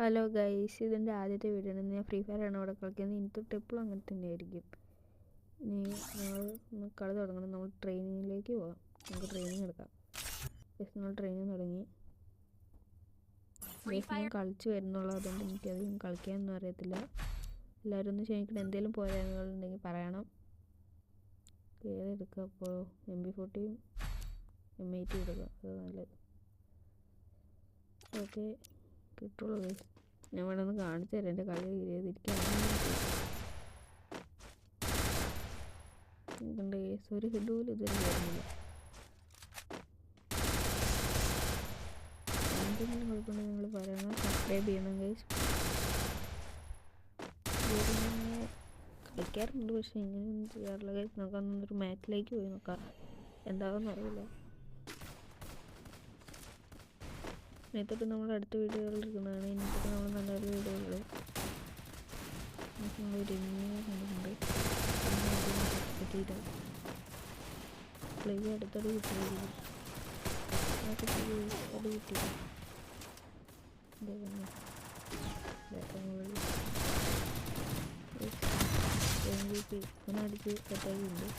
Hello guys, ഇതിൻ്റെ ആദ്യത്തെ video ആണ്. ഞാൻ ഫ്രീ ഫയറാണ് ഇവിടെ കളിക്കുന്നത്. ഇനി തൊട്ട് എപ്പോഴും അങ്ങനെ തന്നെയായിരിക്കും. ഇനി നമ്മൾ കളി തുടങ്ങണം. നമ്മൾ ട്രെയിനിങ്ങിലേക്ക് പോകാം. നമുക്ക് ട്രെയിനിങ് എടുക്കാം. ഗൈസ്, നമ്മൾ ട്രെയിനിങ് തുടങ്ങി. ഗൈസ്, ഞാൻ കളിച്ച് വരുന്നുള്ളൂ, അതുകൊണ്ട് എനിക്കധികം കളിക്കാനൊന്നും അറിയത്തില്ല. എല്ലാവരും ഒന്ന് ക്ഷമിക്കണം. എന്തെങ്കിലും പോരായ്മകളുണ്ടെങ്കിൽ പറയണം. ഏതെടുക്കുക? അപ്പോൾ MP40 M80 എടുക്കുക, അത് നല്ലത്. ഓക്കെ, കിട്ടുള്ളൂ ഗൈസ്. ഞാൻ ഇവിടെ ഒന്ന് കാണിച്ചു തരാം എൻ്റെ കളി ചെയ്തിരിക്കാൻ. ഗൈസ്, ഒരു ഹെഡ് പോലും ഇതുവരെ വരുന്നില്ല. എന്തെങ്കിലും കുഴപ്പമുണ്ടെങ്കിൽ നിങ്ങൾ പറയണം. സബ്സ്ക്രൈബ് ചെയ്യണം ഗൈസ്. കളിക്കാറുണ്ട്, പക്ഷെ ഇങ്ങനെയൊന്നും ചെയ്യാറില്ല ഗൈസ്. നമുക്കൊന്നൊരു മാച്ചിലേക്ക് പോയി നോക്കാം, എന്താണെന്ന് അറിയില്ല. ഇനിത്തൊക്കെ നമ്മൾ അടുത്ത വീഡിയോകൾ എടുക്കുന്നതാണ്. ഇനിത്തൊക്കെ നമ്മൾ നല്ല നല്ല വീഡിയോകൾ നമ്മളൊരു കണ്ടിട്ടുണ്ട്. പ്ലേ അടുത്തത് കിട്ടിയത് അത് കിട്ടിയത് MVP ഒന്നടിച്ച് സെറ്റാക്കിയിട്ടുണ്ട്.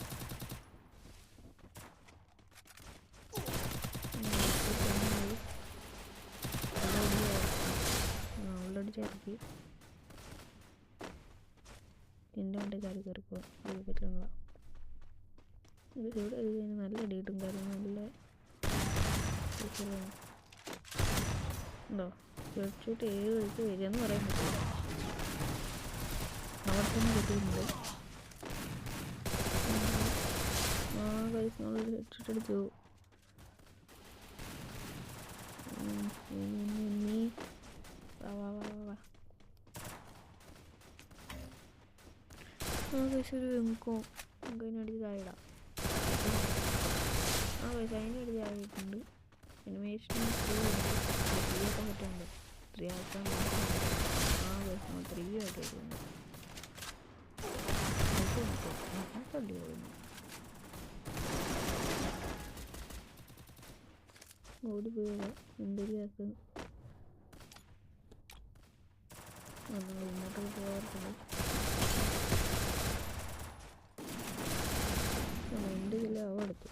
ചേർക്കി എൻ്റെ വണ്ടി കയറി കയറിപ്പോ പറ്റില്ല. ഇത് ഇവിടെ കഴിഞ്ഞ് നല്ല അടിയിട്ടും കാര്യം നല്ല ഉണ്ടോ. ഹെഡ്ഷൂട്ട് 7 വഴിക്ക് വരികയെന്ന് പറയാൻ പറ്റില്ല. അവിടെ തന്നെ കിട്ടിയിട്ടുണ്ട്. ഗൈസ്, നമ്മൾ ഹെഡ്ഷൂട്ട് അടിച്ചു. ഇനി പൈസ ഒരു വെമുക്കോ നമുക്ക് അതിനടിച്ച് താഴെയിടാം. പൈസ അതിനടിച്ച് താഴെയിട്ടുണ്ട്. അനിമേഷൻ ത്രീയൊക്കെ പറ്റുന്നുണ്ട്. 3 ആക്കാൻ പൈസ 3 ആയിട്ട് വരുന്നുണ്ട്. തള്ളി പോകുന്നു. ഓടിപ്പോയത് എന്തൊരു ഇങ്ങോട്ടൊക്കെ പോകാറുണ്ട്. എൻ്റെ ജില്ല എടുത്തു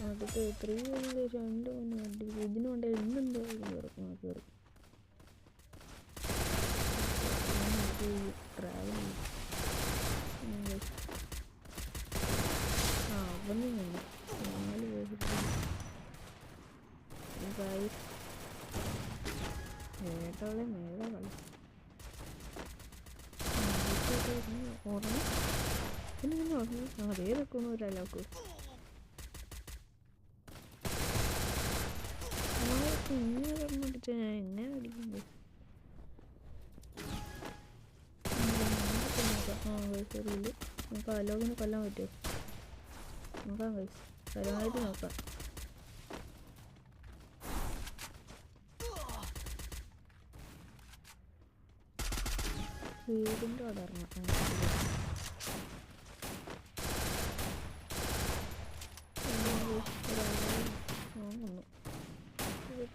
അടുത്ത് 3 2 ഇതിന് വേണ്ട എന്തെന്തോ കയറും കയറും ട്രാവൽ അവന് വേണം 4 പേര് ഏട്ടോളെ മേലെ കളി ഓടണം. പിന്നെ ഇങ്ങനെ ഓടണം. അതേ വെക്കുന്നു ഒരു അലോക്ക്. ഇങ്ങനെ കടന്നു അടിച്ചാൽ ഞാൻ എങ്ങനെ അടിക്കുന്നത്? കൈസറിയില് നമുക്ക് അലോകിനെ കൊല്ലാൻ പറ്റുമോ? നോക്കാം കൈസ്, പരമായിട്ട് നോക്കാം. വീടിൻ്റെ അവിടെ ഇറങ്ങാം.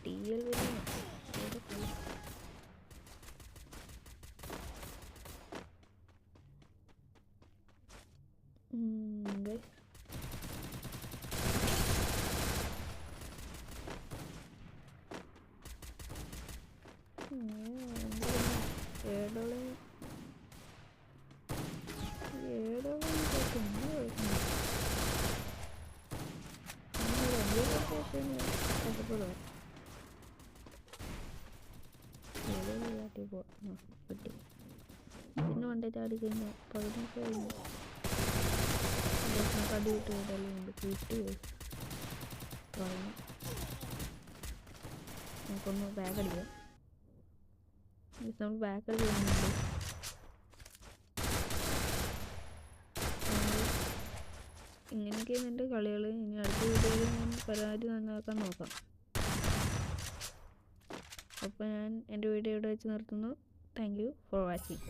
TL വരുന്നു. ഏടോളെ കഷ്ടപ്പെടുക. കിട്ടി. പിന്നെ വണ്ടി ചാടി കഴിഞ്ഞാൽ 15 കഴിഞ്ഞു. കടി വിട്ട് പോയിട്ടുണ്ട്. കിട്ടി നമുക്കൊന്ന് ബാഗ് അടിക്കാം. നമ്മൾ ബാഗ് അടിക്കുന്നുണ്ട്. ഇങ്ങനെയൊക്കെയാണ് എൻ്റെ കളികൾ. ഇനി അടുത്ത വീഡിയോയിൽ ഞാൻ പരമാവധി നന്നാക്കാൻ നോക്കാം. അപ്പോൾ ഞാൻ എൻ്റെ വീഡിയോ ഇവിടെ വെച്ച് നിർത്തുന്നു. Thank you for watching.